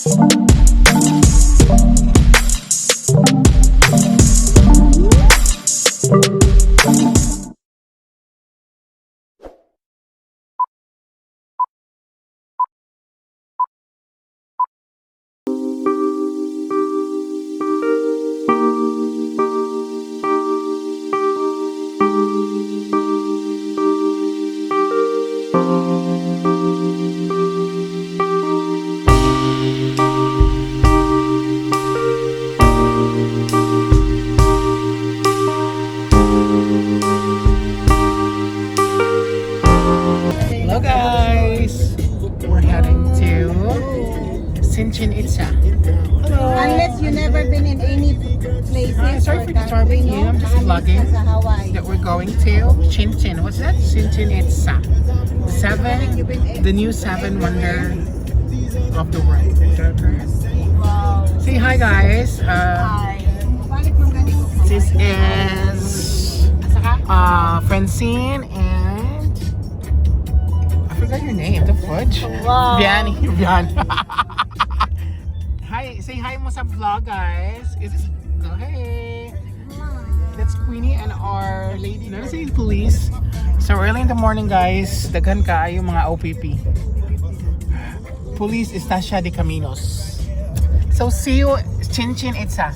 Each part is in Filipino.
Hello guys! We're heading to Chichen Itza. Hello! Unless you never been in any places. Sorry for disturbing you. I'm just vlogging that we're going to Chichen. What's that? Chichen Itza. The new seven wonder of the world. Is that correct? Wow. Say hi guys. Hi. This is Francine and I forgot your name. The fudge. Wow. Biani. Hi. Say hi mo sa vlog guys. Is this? Oh, hey. That's Queenie and our lady. Let's say police. So early in the morning guys, daghan kaayo mga OPP. Police Estancia de Caminos. So see you Chichen Itza.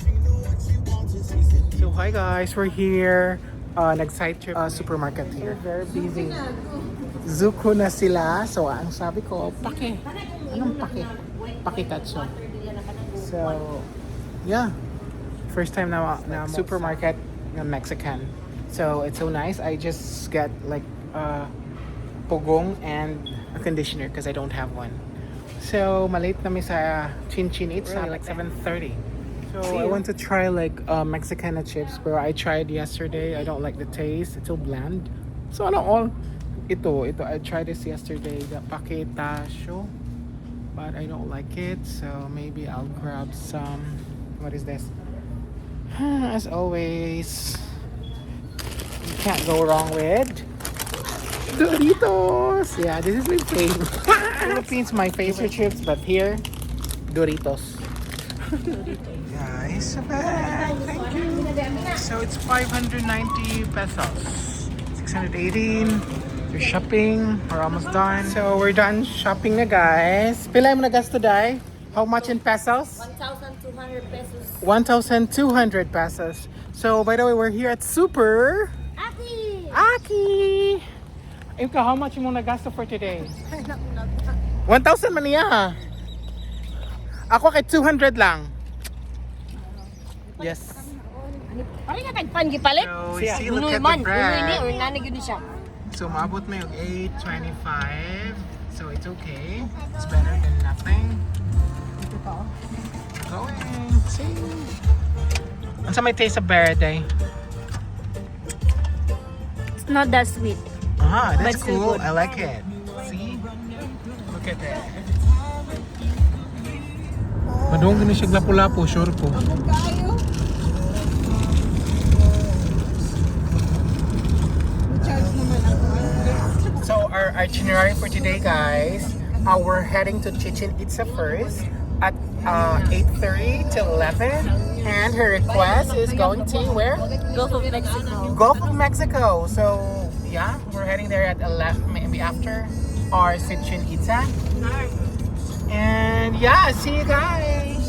So hi guys, we're here. Nag-side trip supermarket here. Very busy. Zuko na sila. So ang sabi ko, pake. Anong pake? Pake-tatso. So yeah. First time na supermarket na Mexican. So it's so nice. I just get like pogong and a conditioner because I don't have one. So malate na sa Chichen Itza like 7:30. So I want to try like Mexican chips, but I tried yesterday. I don't like the taste. It's so bland. So ano all ito I tried this yesterday, the paquetazo, but I don't like it. So maybe I'll grab some. What is this? As always, you can't go wrong with Doritos. Yeah, this is my favorite. Philippines, my favorite chips, but here, Doritos. Guys, thank you. So it's 590 pesos. 618. We're shopping. We're almost done. So we're done shopping na guys. Pila mo na gasto dai? How much in pesos? 1,200 pesos. 1,200 pesos. So by the way, we're here at Super Aki. Ikaw, how much mo na gasto for today? 1,000 man niya. Ako kay 200 lang. Yes. Pare nga tagpan gipalit. So, see, look at the bread. Or nanig yun siya. So, maabot mo yung 8.25. So, it's okay. It's better than nothing. Going. See. Ano sa may taste of verde? It's not that sweet. Ah, that's But still cool. good. I like it. See? Look at that. Madung gini siya lapu-lapu, sure po. So our itinerary for today, guys, we're heading to Chichen Itza first at 8:30 to 11, and her request is going to where? Gulf of Mexico. Gulf of Mexico. So yeah, we're heading there at 11, maybe after our Chichen Itza. And yeah, see you guys.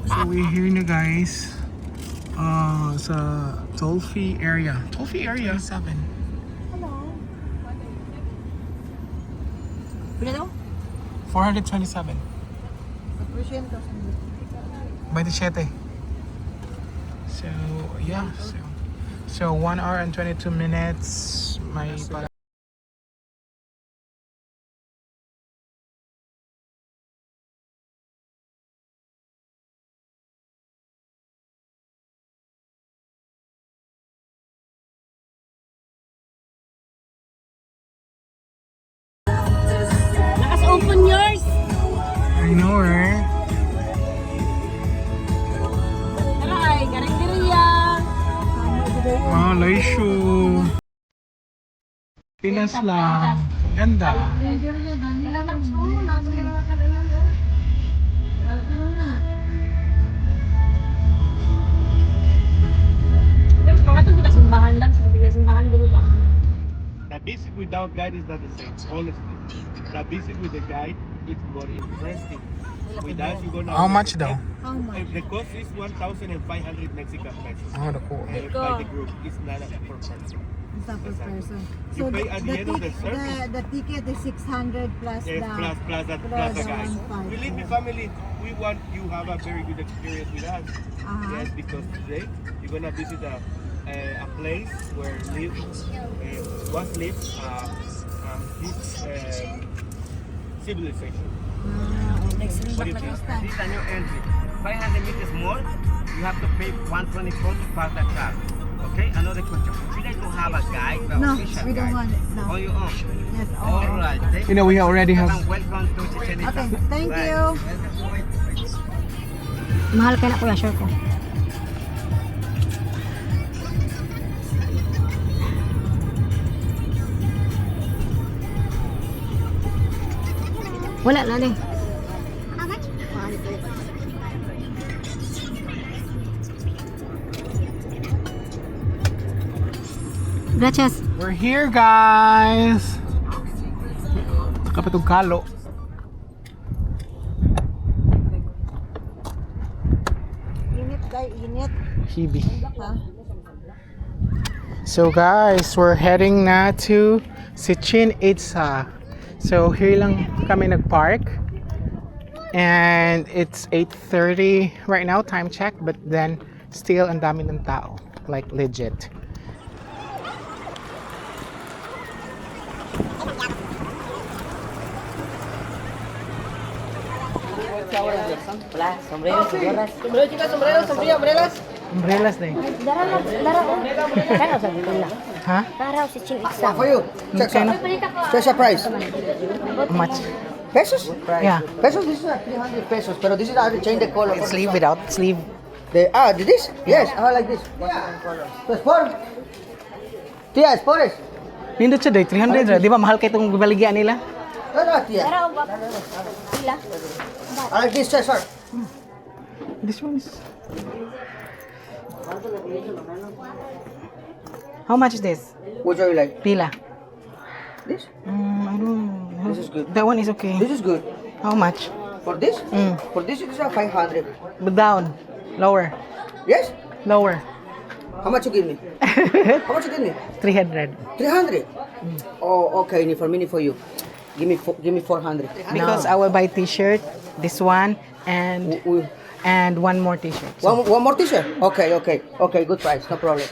So we're here na guys. Sa toll-free area. Toll-free area 7. Pila daw? 427. By the 7. So yeah, so 1 hour and 22 minutes. May para Open yours. I know, right? Aray, garang-gariya. Malaysia. Pinas lang. Ganda. without guide is not the same, honestly. The visit with the guide is more interesting. With us, you're gonna. How much though? How much? The cost is 1,500 Mexican pesos. Oh, the cool. By the group, it's not per person. It's not per person. You pay at the end of the service. the ticket is 600 plus Yes, the plus the guide. 1,500. Believe me, family, we want you have a very good experience with us. Yes, because today you're gonna visit a place where was lived this civilization. Next week What do you think? This is a new entry. 500 meters more, you have to pay 124 to park the car. Okay, another question. Would you like to have a guide? No, official we don't guide? want it. No. On your own? Yes, All okay. right. You know, we already have. Welcome to Chichen Itza. Okay, thank Right. you. Mahal kaya na kuya, sure ko. Wala na din. Gracias. We're here, guys. Kapatog kalo. Init, guys, init. Hibi. Ha? So guys, we're heading na to Chichen Itza. So here lang kami nagpark. And it's 8:30 right now, time check, but then still ang dami ng tao, like legit. Umbrellas na eh. Kano sa pila? Ha? Taraw si Chin Itza. For you, Kano? special price. How much? Pesos? Yeah. Pesos, this is 300 pesos, pero this is how to change the color. Sleeve without sleeve. This? Yes, I like this. So, sport. Tia, spores. Nindot siya doy, 300 ra. Di ba mahal kay itong baligyan nila? Tia. Taraw ba? Pila? I like this, sir. This one is... How much is this? Which one you like? Pila. This? I don't know. This is good. That one is okay. This is good. How much? For this? Mm. For this, it's 500. But down. Lower. Yes? Lower. How much you give me? How much you give me? 300. 300. Oh, okay. Ni for me, ni for you. Give me 400. Because I will buy t-shirt, this one, and one more t-shirt. So, One more t-shirt? Okay. Good price. No problem.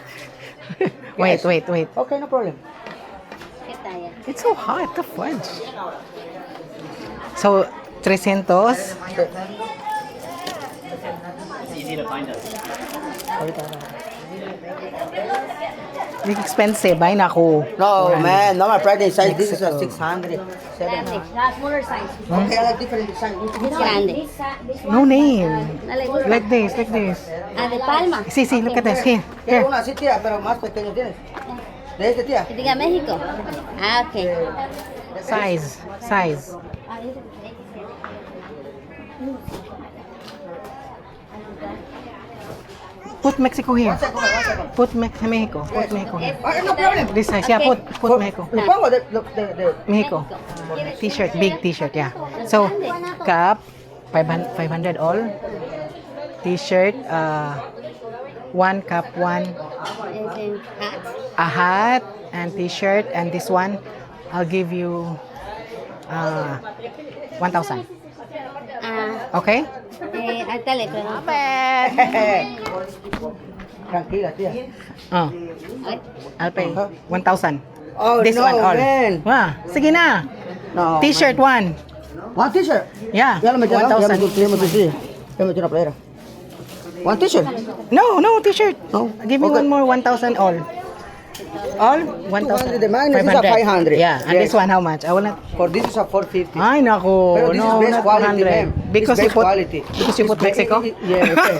wait. Okay, no problem. It's so hot, the fudge. So, 300. Big expensive, ay naku. No, 400. man. No, my price inside. This is a Mexico. 600. 700. Smaller size. Okay, I like different design. Grande. No name. Like this. Ah, de Palma. See, look at this. Here. Quiero una así, tía, pero más pequeño tienes. De este, tía. Que diga México. Ah, ok. Size. Put Mexico here. One second. Put Mexico. Put Mexico here. No problem. This size. Yeah, put Mexico. Le pongo de Mexico. T-shirt, big t-shirt, yeah. So, cap, 500 all. T-shirt, one cap, one a hat and t-shirt, and this one, I'll give you 1,000. Okay? Al teléfono. Tranquila, tía. Oh, I'll pay 1,000. Oh, This no, one all. man. Sige na. No. T-shirt, one. One t-shirt. Yeah, Ya lo metí, 1,000. Ya me metí una playera. One t-shirt. No, t-shirt. No. Give me Okay. one more 1,000 all. All 1,000. 200, the minus is a 500. Yeah, and Yes. this one how much? I will not. For this is a 450. Ay nako. Pero this No, is best not quality, 400. ma'am. Because It's you best put quality. because you put Mexico. Yeah, okay.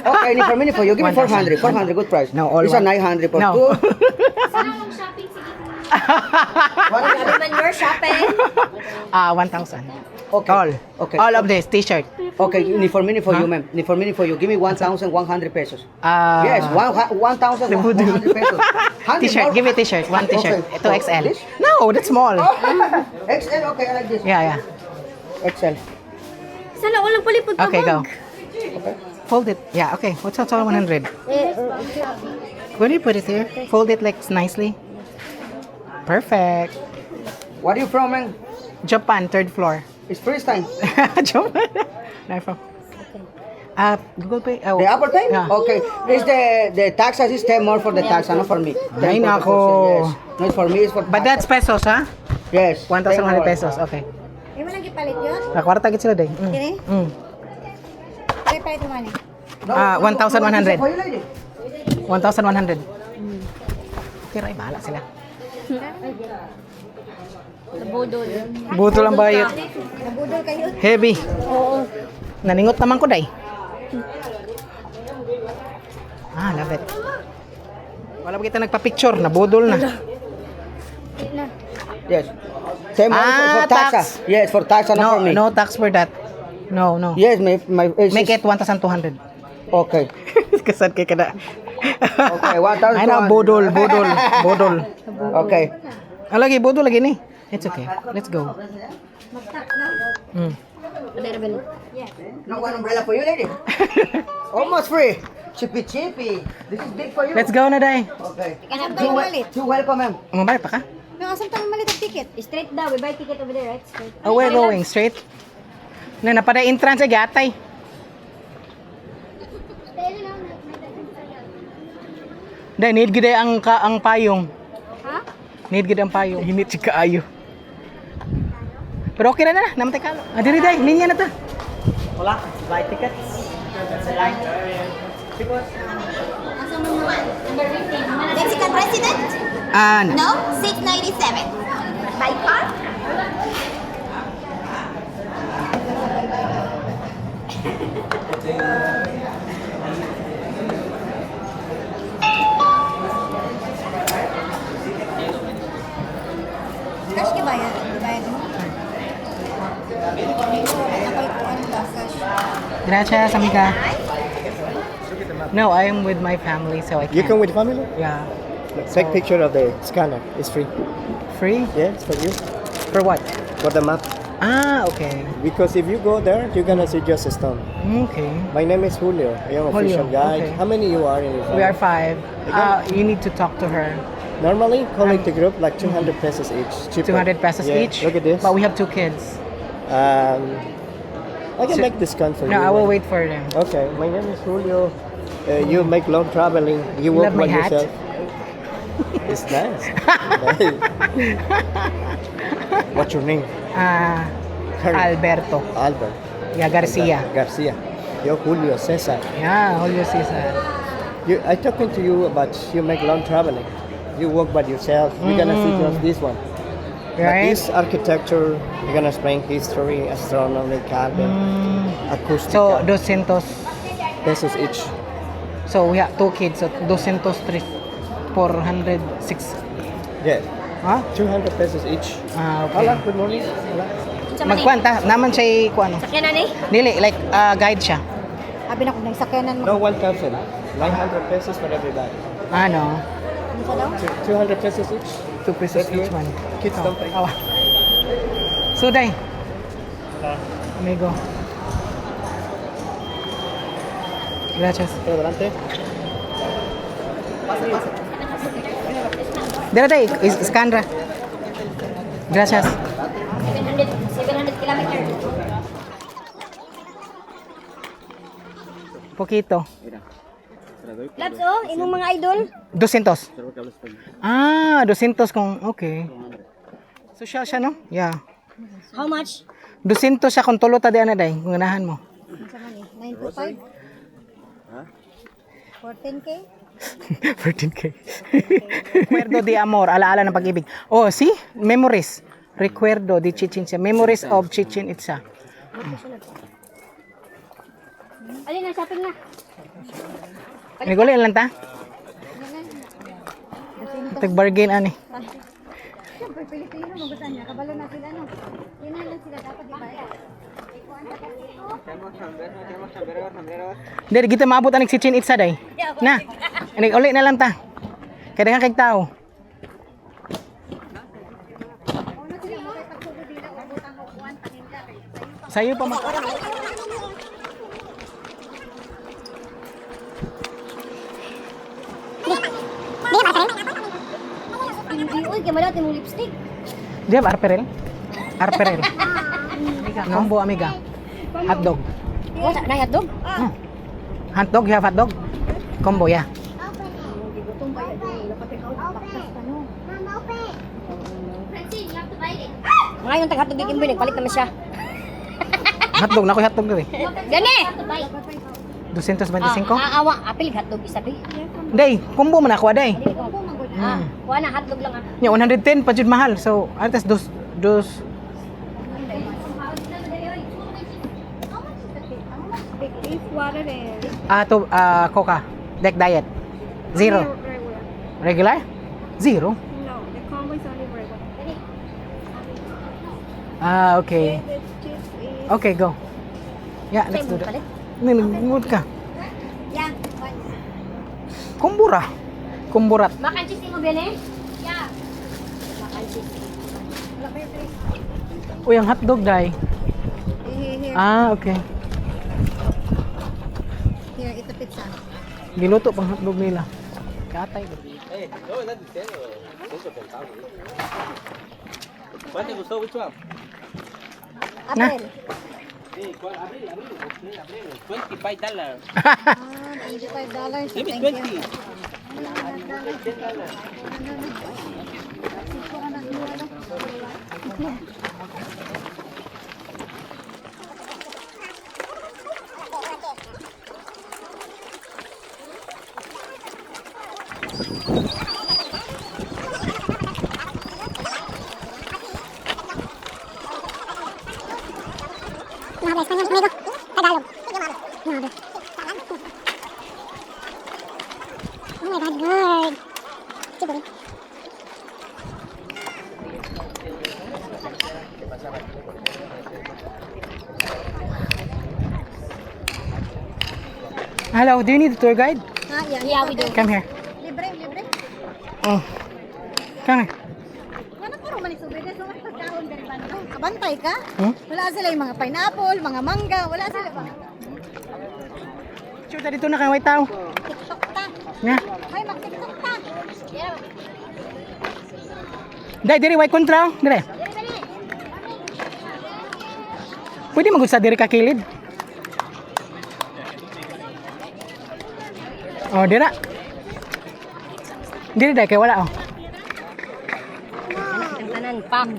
Okay, ni for me, ni for you. Give me 1,000. 400. 400, good price. No, all This is a one. 900 for No. two. When you're shopping. 1,000. Okay. All. Okay. All of this t-shirt. Okay, ni for me for you, ma'am. Ni for me for you. Give me 1,100 pesos. Yes, 1,100 pesos. T-shirt. Give me t-shirt. One t-shirt. Okay. Ito XL. This? No, that's small. XL, okay, I like this. Yeah. XL. Sana ulang pulipod pa Okay, go. Okay. Fold it. Yeah, okay. What's that? 100. When you put it here, fold it like nicely. Perfect. Where are you from, man? Japan, 3rd floor. It's first time. Japan. No, from. Google Pay. Oh. The Apple Pay? Yeah. Okay. It's the tax system more for the tax, not for me. Ay, 10%, nako. Yes. Not for me, it's for But that's pesos, ha? yes. 1,100 pesos. Okay. Eh, walang gipalit yun? Kwarta gid sila day. Kini? Kaya palit mo man eh. 1,100. For you, lady. 1,100. Okay, ray, bahala sila. Nabudol. Buto lang bayot. Nabudol kayo. Heavy. Oo. Naningot naman ko, day. Love it. Wala ba kita nagpa-picture? Nabudol na. Yes. Same for tax. tax. Yes, for tax, not for me. No tax for that. No. Yes, my Make it 1,200. Okay. Kasad kay kada. Okay, 1,200. Ay na, budol. Okay. Lagi, budol lagi ni. It's okay. Let's go. No one umbrella for you, lady. Almost free. Chippy. This is big for you. Let's go na, day. Okay. Asam tayo malit? You welcome, ma'am. Umabay pa ka? No, asam tayo malit ang ticket? Straight daw. We buy ticket over there, right? Straight. Oh, we're going straight. Na napada entrance ay gatay. Day, need gid ang payong. Ha? Need gid ang payong. Hinit si kaayo. Pero okay na. Namatay ka. Diri day, linya na ta. Wala, buy tickets. Mexican president? No. No, 697. By car? Cash ka bayad? Bayad mo? Ako ito, ano ba? Cash. Gracias, amiga. No, I am with my family, so I can't. You come with family? Yeah. Take picture of the scanner. It's free. Free? Yeah, it's for you. For what? For the map. Okay. Because if you go there, you're gonna see just a stone. Okay. My name is Julio. I am Julio, official guide. okay. How many you are in your We are family? 5. You need to talk to her. Normally, calling the group like 200 pesos each. Cheaper. 200 pesos Yeah, each. Look at this. But we have 2 kids. I can make discount for No, you. I will wait for them. Okay, my name is Julio. You make long traveling. You work Love my by hat. yourself. It's nice. What's your name? Alberto. Albert. Yeah, Garcia. Garcia. Yo, Julio Cesar. Yeah, Julio Cesar. I talking to you about you make long traveling. You work by yourself. You're gonna see just this one. But Right? this architecture, you're gonna explain history, astronomy, carbon, acoustic. So, 200. pesos each. So, we have 2 kids. So, 203. 406. Yeah, Huh? 200 pesos each. Okay. Hola, good morning. Hola. Magkwanta. Naman siya kung ano. Sakyan na ni? Dili, like, guide siya. Abi na kung nagsakyanan mo. No, 1,000. 900 pesos for everybody. Ano? Ano ka daw? 200 pesos each. 2 pesos That's each good. one. Kids don't pay. Awa. Suday. Amigo. Gracias. Adelante. Dira day, Iskandra. Gracias. 700 kilometers. Poquito. Labs, oh, imong mga idol. 200. 200 kung okay. Social siya, no? Yeah. How much? 200 siya kung tulo ta di ana day, kung ganahan mo. 9 to 5? 14K? 14K. Recuerdo de amor, alaala ng pag-ibig. Oh, see? Memories. Recuerdo de Chichen Itza. Memories of Chichen Itza. Alin na, shopping na. Naguli lang ta? Tag-bargain ani. Siyempre, Pilipino, magustuhan niya. Kabalo na sila, no? Yun na lang sila dapat ibayad. Hindi, kita maabot aning si Chin Itza day. Na, aning uli na lang ta. Kaya nga kay tao. Sa'yo pa ma... Uy, kaya malati mong lipstick. Do you have arperel? Arperel. Combo amiga. Hotdog. Oh, na hotdog? Hotdog, you have hotdog? Combo, yeah. Ngayon tag hotdog gikin binig, palit naman siya. Hotdog, nakoy hotdog dito eh. Gani! 225? Awa, apil hotdog isa pi. Day, combo man ako day. Kuha na hotdog lang ah. Nya 110 pa jud mahal. So, atas dos Coca. Deck diet. Zero. Regular? Zero. No, the combo is only regular. Ah, okay. The cheese is... Okay, go. Yeah, let's do that. Nangungod ka. Yeah, Kumbura. Kumburat. Makan cheese mo bene? Yeah. Makan cheese. Uy, ang hotdog day. Here, Ah, okay. here, ito pizza. Giluto pang hotdog nila. Katay. ¿Cuál te gustó? Which one? Na. Sí, ¿cuál? Abril. Okay, abril. $25. $85. Give me Thank you. 20. Hello, do you need a tour guide? Yeah, we do. Come here. Libre. Oh. Come here. Ano puro man isubi? So, may pagkaon ka rin ba? Kabantay ka? Hmm? Wala sila yung mga pineapple, mga mangga, wala sila ba? Chuta dito na kay white tao. TikTok ta. Nga. Ay, mag-TikTok ta. Day, diri white kontra. Dire. Pwede magud sa diri ka kilid. Oh, dira. Diri day kay wala oh. Ang tanan pack.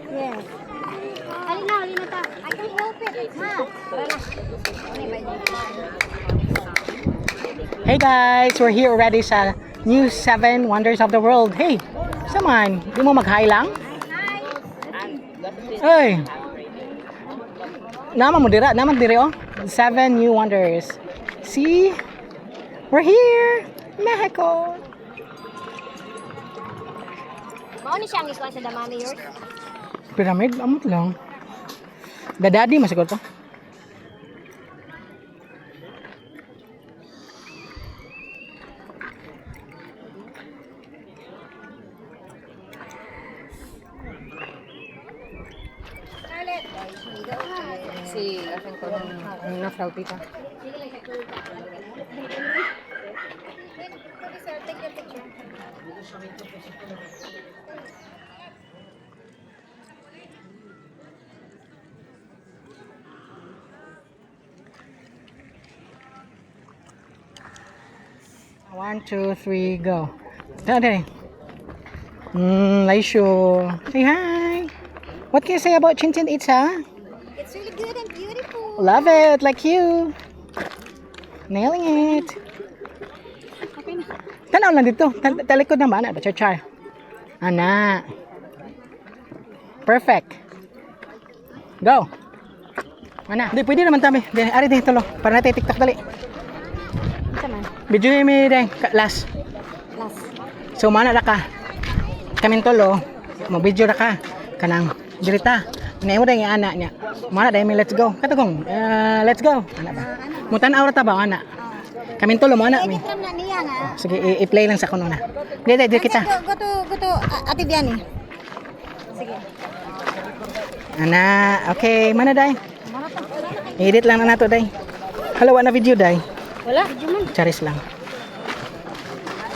Yes. Alina ta. I can help it. Ha? Hey guys, we're here already sa new 7 Wonders of the World. Hey, saman, di mo mag-hi lang? Hey. Naman mo dira, naman diri oh. 7 new wonders. See? We're here, Mexico. Mao ni siya ang ikuan sa damami yours. Pyramid, amot lang. Dadadi masigol to. Si akin ko nang na-frautita. One, two, three, go. Dali. Laisho. Say hi. What can you say about Chin Chin Itza? It's really good and beautiful. Love it, like you. Nailing it. Tanaw lang dito. Talikod naman. Ada char. Ana. Perfect. Go. Ana. Di, pwede naman tabi. Di, ari di, tulo. Para natin TikTok dali. Video mi day. Last. So, mana na ka. Kaming tulo. Mag-video na ka. Kanang dirita. Ngayon dahil nga anak niya. Mana dahil may let's go. Katagong, let's go. Anak ba? Mutan aura ta ba, anak? Kami tulo mo, anak. Edit lang na niya nga. Sige, i-play lang sa kuno na. Di kita. Go to Ate Biani. Sige. Ana, okay, mana day? Edit lang na nato day. Halawa na video day. Wala, video man. Charis lang.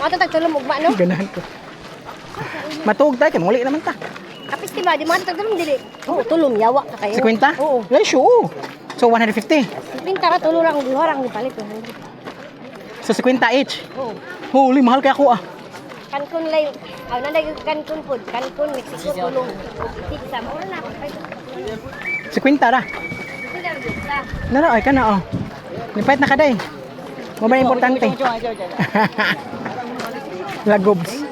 Mga tatagtulong ugma, no? Ganahan ko. Matuog tayo, kaya muli naman ta. Kapis, diba? Di mga tatagtulong dili. Oo, tulong, yawa ka kayo. 50? Oo. Yes, sure. So, 150. Pintara, tulong lang, buharang, di palit. So, 50 each. Oo. Holy, mahal kaya ako ah. Cancun lay, nanday Cancun food, Cancun, Mexico, tulong. Pizza, mura na ako. 50 ra. Nara, ay ka na oh. Nipait na ka day. Mo ba importante? Lagobs.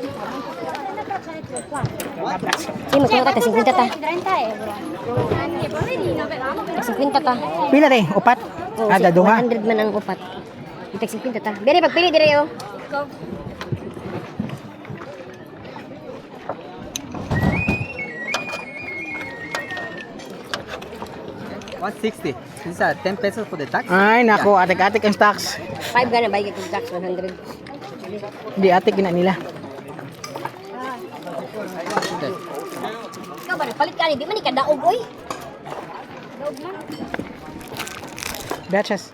Sige, magkano ka, 50 ta. 50 ta. Pila day? Upat? Oo, Ada duha. 100 man ang upat. Itag 50 ta. Bere, pagpili dire yo. Go. $160. These are 10 pesos for the tax. Ay, nako, atik-atik ang stocks. 5 gana bayad kag tax 100. Di atik gina nila. Ikaw ba palit ka ni di man ni kadaog oy. Daog man. Batches.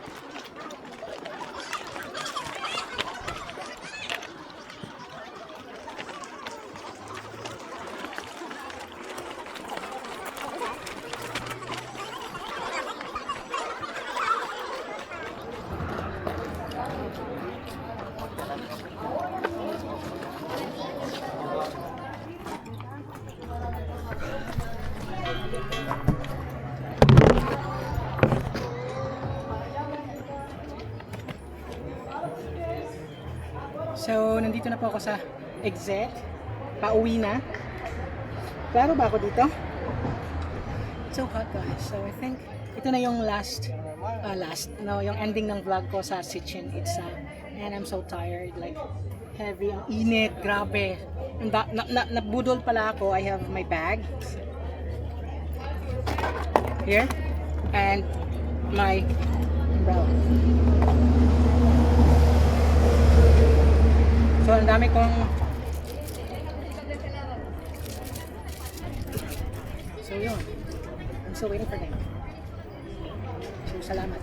So, nandito na po ako sa exit. Pauwi na. Klaro ba ako dito? It's so hot guys. So, I think ito na yung yung ending ng vlog ko sa Chichen Itza. And I'm so tired. Like, heavy. Ang init. Grabe. Nabudol pala ako. I have my bag. Here. And my umbrella. So, ang dami kong so yun, I'm still waiting for them. So, salamat.